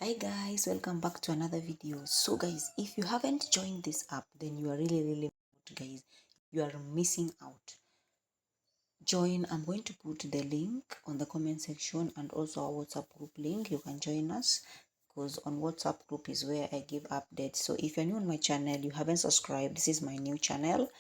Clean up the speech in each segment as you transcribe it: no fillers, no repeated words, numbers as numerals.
Hi guys, welcome back to another video. So guys, if you haven't joined this app, then you are really guys, you are missing out. Join. I'm going to put the link on the comment section and also our WhatsApp group link. You can join us because on WhatsApp group is where I give updates. So if you're new on my channel, you haven't subscribed, this is my new channel.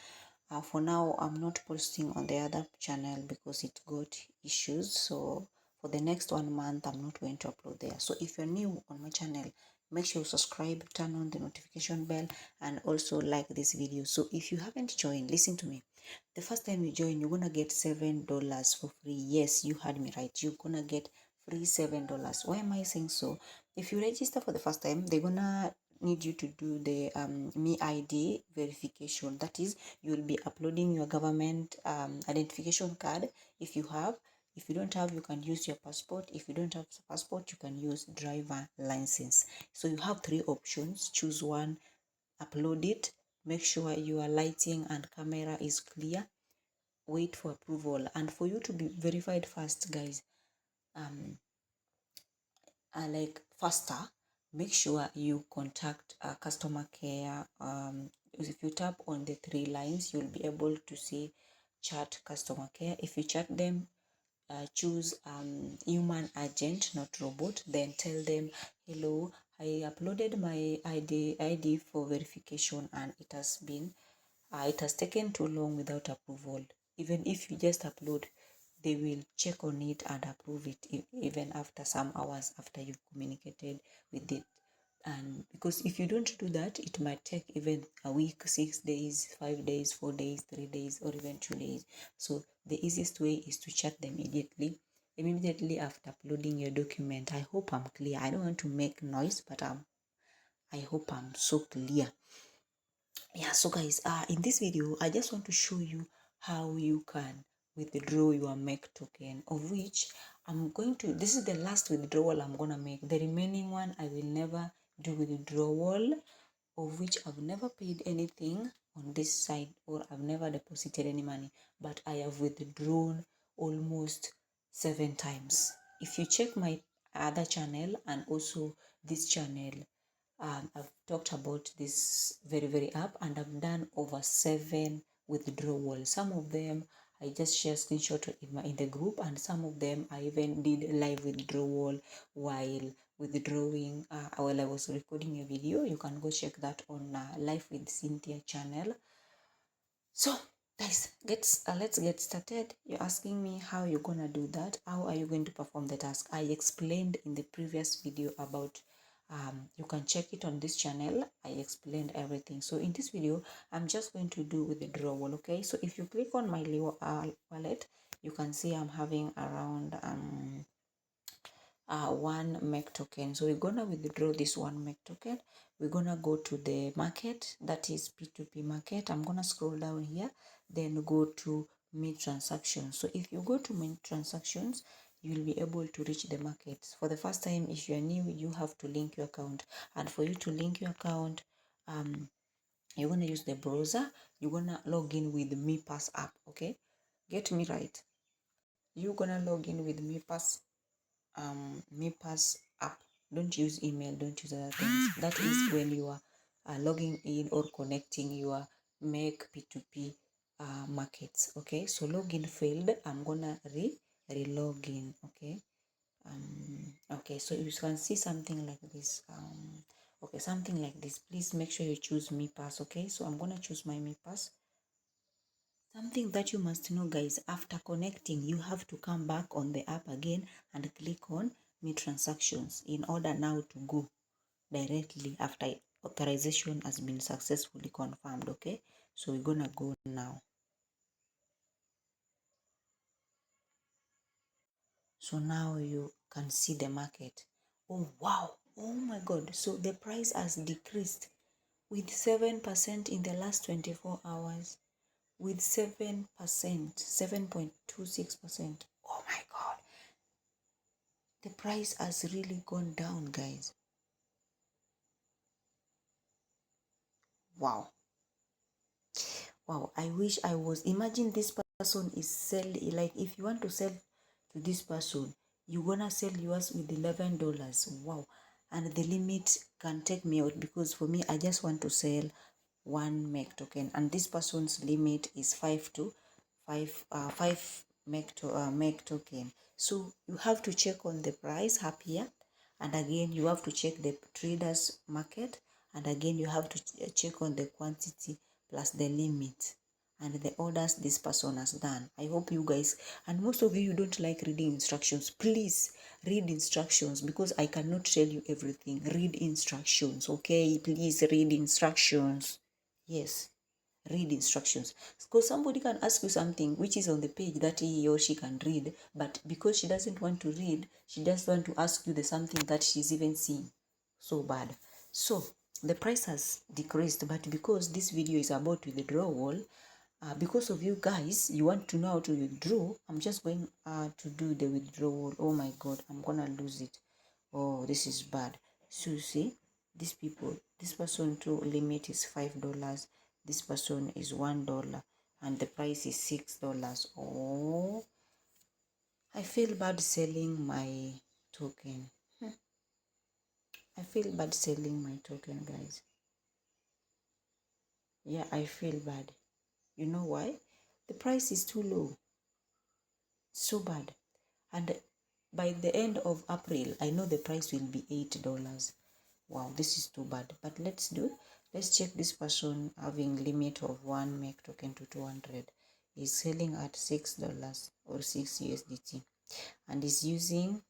For now, I'm not posting on the other channel because it got issues. So for the next 1 month, I'm not going to upload there. So if you're new on my channel, make sure you subscribe, turn on the notification bell, and also like this video. So if you haven't joined, listen to me. The first time you join, you're gonna get $7 for free. Yes, you heard me right. You're gonna get free $7. Why am I saying so? If you register for the first time, they're gonna need you to do the me ID verification. That is, you will be uploading your government identification card if you have. If you don't have, you can use your passport. If you don't have passport, you can use driver license. So you have three options. Choose one, upload it, make sure your lighting and camera is clear, wait for approval. And for you to be verified fast, guys, like faster, make sure you contact customer care. If you tap on the three lines, you'll be able to see chat customer care. If you chat them, choose human agent, not robot. Then tell them, hello, I uploaded my ID for verification and it has taken too long without approval. Even if you just upload, they will check on it and approve it even after some hours after you've communicated with it. And because if you don't do that, it might take even a week, 6 days, 5 days, 4 days, 3 days, or even 2 days. So the easiest way is to chat them immediately after uploading your document. I hope I'm clear. I don't want to make noise, but I hope I'm so clear. Yeah, so guys, in this video I just want to show you how you can withdraw your MEC token, of which this is the last withdrawal I'm gonna make. The remaining one I will never do withdrawal, of which I've never paid anything on this side, or I've never deposited any money, but I have withdrawn almost 7 times. If you check my other channel and also this channel, I've talked about this very app, and I've done over 7 withdrawals. Some of them I just share screenshot in the group, and some of them I even did live withdrawal while withdrawing while I was recording a video. You can go check that on Life with Cynthia channel. So guys, let's get started. You're asking me how you're gonna do that, how are you going to perform the task. I explained in the previous video about you can check it on this channel. I explained everything. So in this video, I'm just going to do withdrawal. Okay, so if you click on my wallet, you can see I'm having around 1 MEC token. So we're gonna withdraw this 1 MEC token. We're gonna go to the market, that is P2P market. I'm gonna scroll down here, then go to Meet Transactions. So if you go to Meet Transactions, you'll be able to reach the markets. For the first time, if you're new, you have to link your account. And for you to link your account, you're gonna use the browser. You're gonna log in with the Mepass app. Okay, get me right. You're gonna log in with Mepass app. Don't use email, don't use other things. That is when you are logging in or connecting your make P2P markets. Okay, so login failed. I'm gonna re-log in. Okay, okay, so you can see something like this. Okay, something like this. Please make sure you choose Mepass. Okay, so I'm gonna choose my Mepass. Something that you must know, guys, after connecting, you have to come back on the app again and click on Meet Transactions in order now to go directly after authorization has been successfully confirmed. Okay, so we're gonna go now. So now you can see the market. Oh wow, oh my god, so the price has decreased with 7% in the last 24 hours, with 7%, 7.26%. Oh my god, the price has really gone down, guys. Wow, I wish I was. Imagine this person is selling, like if you want to sell to this person, you're gonna sell yours with $11. Wow, and the limit can take me out, because for me I just want to sell one MEC token, and this person's limit is 5 MEC token. So you have to check on the price up here, and again you have to check the traders market, and again you have to check on the quantity plus the limit and the orders this person has done. I hope you guys, and most of you don't like reading instructions, please read instructions, because I cannot tell you everything. Read instructions, okay? Please read instructions. Yes, read instructions, because somebody can ask you something which is on the page that he or she can read, but because she doesn't want to read, she just want to ask you the something that she's even seeing. So bad. So the price has decreased, but because this video is about withdrawal, because of you guys, you want to know how to withdraw, I'm just going to do the withdrawal. Oh my god, I'm gonna lose it. Oh, this is bad. So see, these people, this person to limit is $5, this person is $1, and the price is $6. Oh, I feel bad selling my token. I feel bad selling my token, guys. Yeah, I feel bad. You know why? The price is too low. So bad. And by the end of April, I know the price will be $8. Wow, this is too bad. But let's check this person having limit of 1 MEC token to 200. Is selling at $6 or 6 USDT, and is using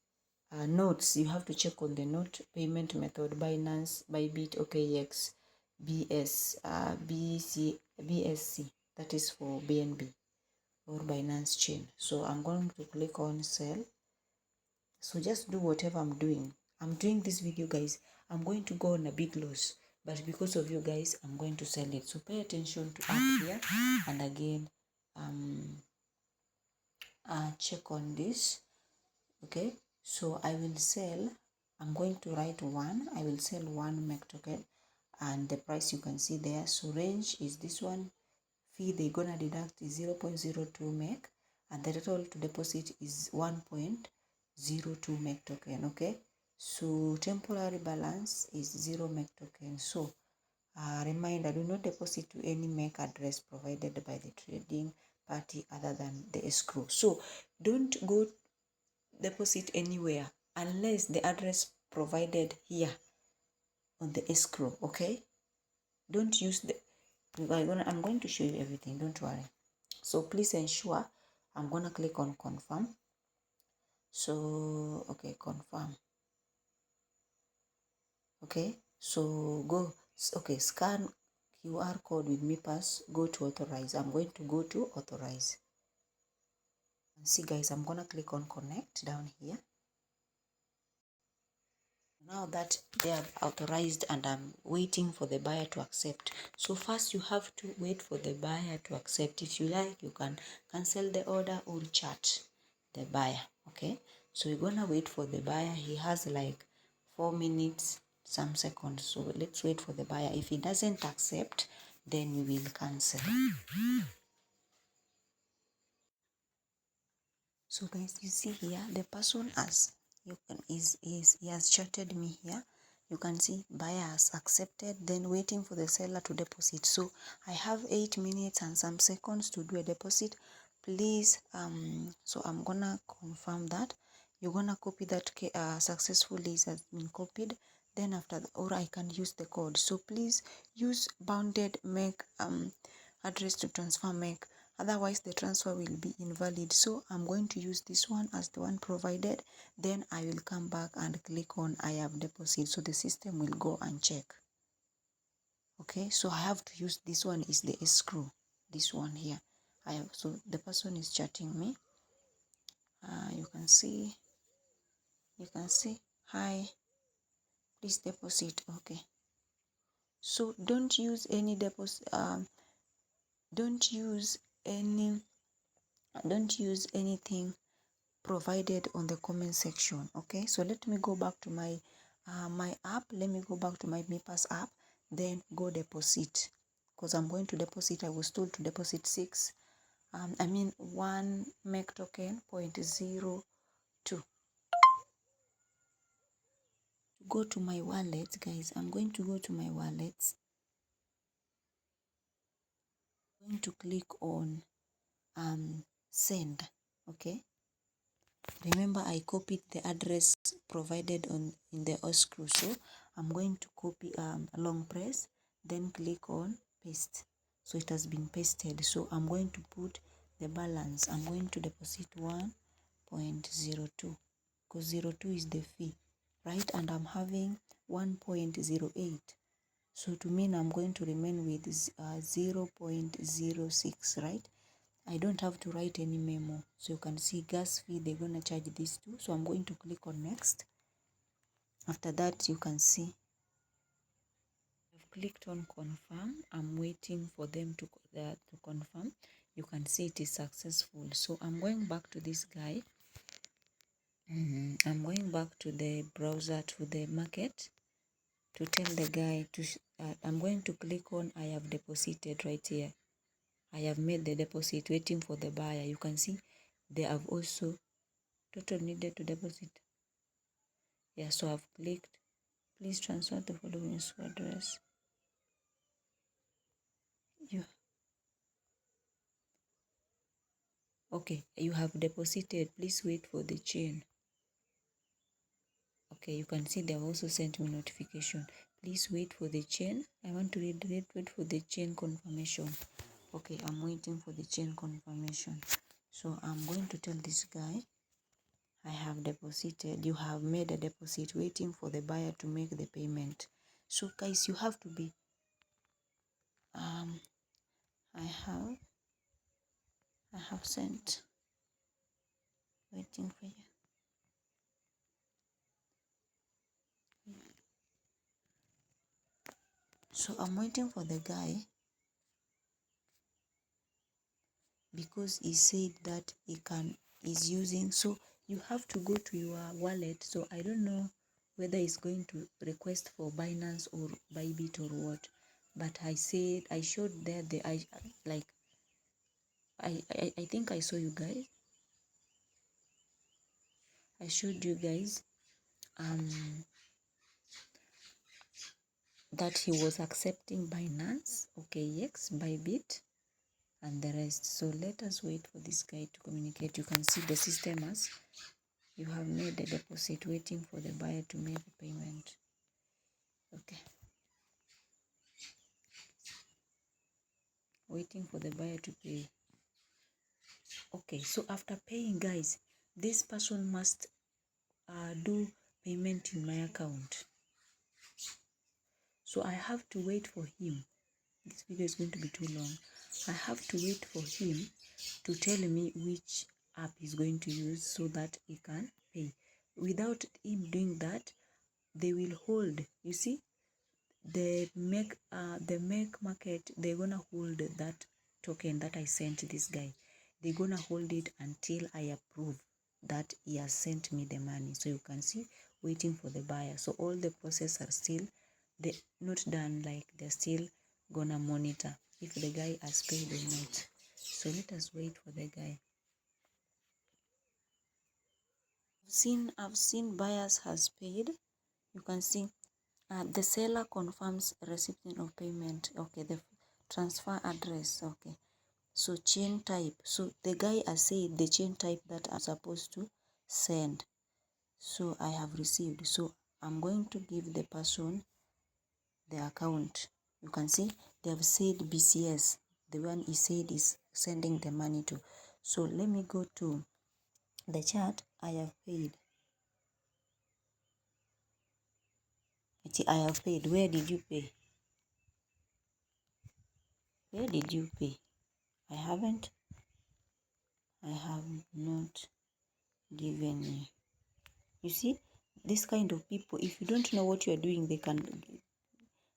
notes. You have to check on the note payment method: Binance, Bybit, OKX, BSC. That is for BNB or Binance chain. So I'm going to click on sell. So just do whatever I'm doing. I'm doing this video, guys. I'm going to go on a big loss, but because of you guys, I'm going to sell it. So pay attention to up here, and again, check on this. Okay, so I will sell. I'm going to write one. I will sell one MEC token, and the price you can see there. So range is this one. Fee they're gonna deduct is 0.02 MEC, and the total to deposit is 1.02 MEC token. Okay, so temporary balance is 0 MEC token. So reminder, do not deposit to any MEC address provided by the trading party other than the escrow. So don't go deposit anywhere unless the address provided here on the escrow. Okay, don't use the I'm going to show you everything, don't worry. So please ensure, I'm gonna click on confirm. So okay, confirm. Okay, so go, okay, scan QR code with Mepass, go to authorize. I'm going to go to authorize. And see guys, I'm gonna click on connect down here. Now that they have authorized, and I'm waiting for the buyer to accept. So first you have to wait for the buyer to accept. If you like, you can cancel the order or chat the buyer. Okay, so we're gonna wait for the buyer. He has like 4 minutes some seconds, so let's wait for the buyer. If he doesn't accept, then we will cancel. So guys, you see here, the person has, he has chatted me here. You can see buyer has accepted, then waiting for the seller to deposit. So I have 8 minutes and some seconds to do a deposit. Please, so I'm gonna confirm that. You're gonna copy that successfully has been copied. Then after or I can use the code. So please use bounded MEC address to transfer MEC. Otherwise the transfer will be invalid. So I'm going to use this one as the one provided. Then I will come back and click on I have deposit, so the system will go and check. Okay, so I have to use this one, is the escrow, this one here. I have, so the person is chatting me. You can see hi, please deposit. Okay, so don't use any deposit, don't use anything provided on the comment section. Okay, so let me go back to my my app. Let me go back to my Mepass app, then go deposit, because I'm going to deposit. I was told to deposit 1 MEC token 0.02 to go to my wallet, guys. I'm going to go to my wallets. I'm going to click on send. Okay. Remember, I copied the address provided in the escrow, so I'm going to copy long press, then click on paste. So it has been pasted. So I'm going to put the balance. I'm going to deposit 1.02 because 02 is the fee, right? And I'm having 1.08. So to mean I'm going to remain with 0.06, right? I don't have to write any memo. So you can see gas fee, they're going to charge this too. So I'm going to click on next. After that, you can see I've clicked on confirm. I'm waiting for them to confirm. You can see it is successful. So I'm going back to this guy. I'm going back to the browser, to the market, to tell the guy to I'm going to click on I have deposited right here. I have made the deposit, waiting for the buyer. You can see they have also total needed to deposit. Yeah, so I've clicked. Please transfer the following address. Okay, you have deposited. Please wait for the chain. Okay, you can see they have also sent me notification. Please wait for the chain. I want to wait for the chain confirmation. Okay, I'm waiting for the chain confirmation. So I'm going to tell this guy, I have deposited. You have made a deposit, waiting for the buyer to make the payment. So guys, you have to be I have sent, waiting for you. So I'm waiting for the guy because he said that he's using. So you have to go to your wallet. So I don't know whether he's going to request for Binance or Bybit or what. But I showed there I think I saw you guys. I showed you guys that he was accepting Binance, okay, yes, Bybit, and the rest. So let us wait for this guy to communicate. You can see the system as you have made a deposit, waiting for the buyer to make the payment. Okay. Waiting for the buyer to pay. Okay, so after paying, guys, this person must do payment in my account. So I have to wait for him. This video is going to be too long. I have to wait for him to tell me which app he's going to use so that he can pay. Without him doing that, they will hold. You see, the make market, they're gonna hold that token that I sent this guy. They're gonna hold it until I approve that he has sent me the money. So you can see, waiting for the buyer. So all the process are still not done, like they're still gonna monitor if the guy has paid or not. So let us wait for the guy. I've seen buyers has paid. You can see the seller confirms recipient of payment. Okay, the transfer address. Okay, so chain type. So the guy has said the chain type that I'm supposed to send. So I have received. So I'm going to give the person the account. You can see they have said BCS, the one he said is sending the money to. So let me go to the chat. I have paid. I have paid. Where did you pay? Where did you pay? I haven't. I have not given you. You see, this kind of people, if you don't know what you are doing, they can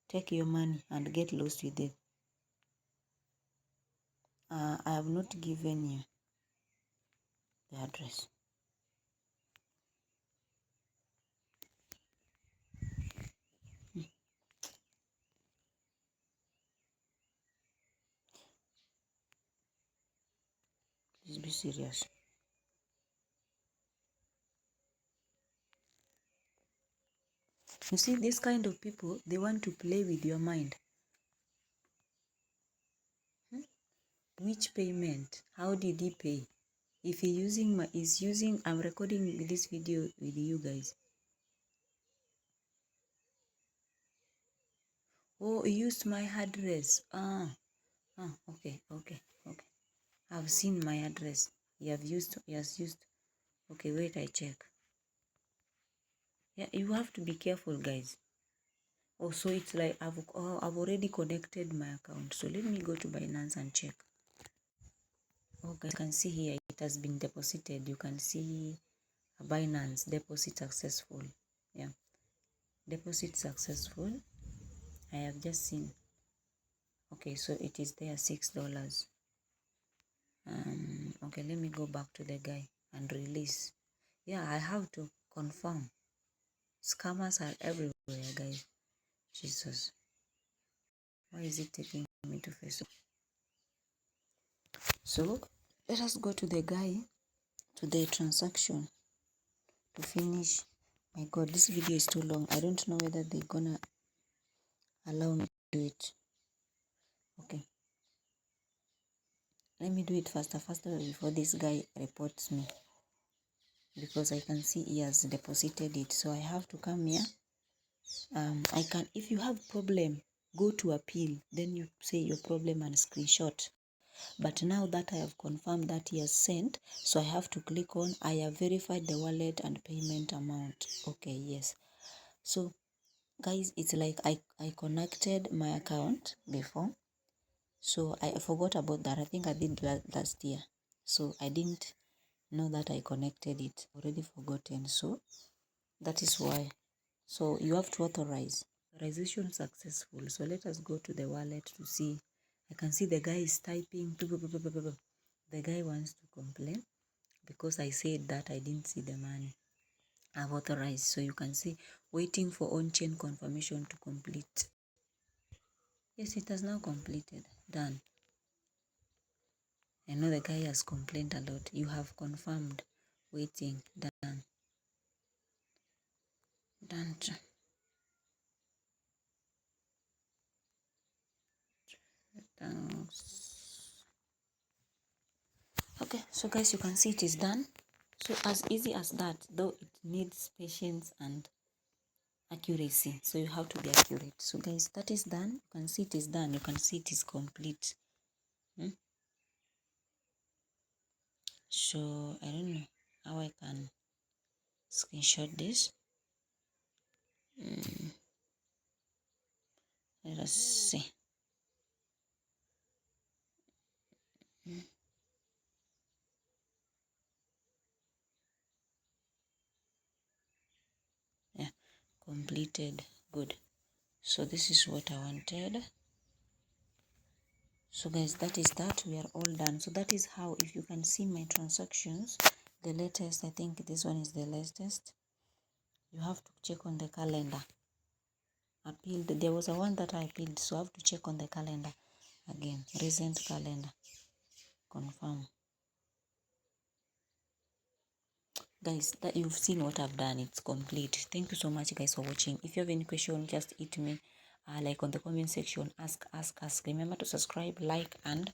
take your money and get lost with it. I have not given you the address. Please be serious. You see, this kind of people, they want to play with your mind. Which payment? How did he pay? If he I'm recording this video with you guys. Oh, he used my address. Okay. I've seen my address. He has used. Okay, wait, I check. Yeah, you have to be careful, guys. Oh, so it's like I've already connected my account. So let me go to Binance and check. Oh, guys, you can see here it has been deposited. You can see Binance deposit successful. Yeah, deposit successful. I have just seen. Okay, so it is there, $6. Okay, let me go back to the guy and release. Yeah, I have to confirm. Scammers are everywhere, guys. Jesus, why is it taking me to Facebook? So let us go to the guy, to the transaction to finish. My God, this video is too long. I don't know whether they're gonna allow me to do it. Okay, let me do it faster before this guy reports me, because I can see he has deposited it. So I have to come here. I can, if you have problem, go to appeal, then you say your problem and screenshot. But now that I have confirmed that he has sent, so I have to click on I have verified the wallet and payment amount. Okay, yes. So guys, it's like I connected my account before, so I forgot about that. I think I did last year, so I didn't know that I connected it. Already forgotten, so that is why. So you have to authorize. Authorization successful. So let us go to the wallet to see. I can see the guy is typing. The guy wants to complain because I said that I didn't see the money. I've authorized. So you can see waiting for on-chain confirmation to complete. Yes, it has now completed. Done. I know the guy has complained a lot. You have confirmed. Waiting. Done. Done. Done. Okay, so guys, you can see it is done. So as easy as that, though it needs patience and accuracy. So you have to be accurate. So guys, that is done. You can see it is done. You can see it is complete. So I don't know how I can screenshot this. Let us see. Yeah, completed. Good. So this is what I wanted. So guys, that is that. We are all done. So that is how, if you can see my transactions, the latest, I think this one is the latest. You have to check on the calendar. Appealed. There was a one that I appealed, so I have to check on the calendar again. Recent calendar. Confirm. Guys, that you've seen what I've done. It's complete. Thank you so much, guys, for watching. If you have any question, just hit me like on the comment section. Ask. Remember to subscribe, like, and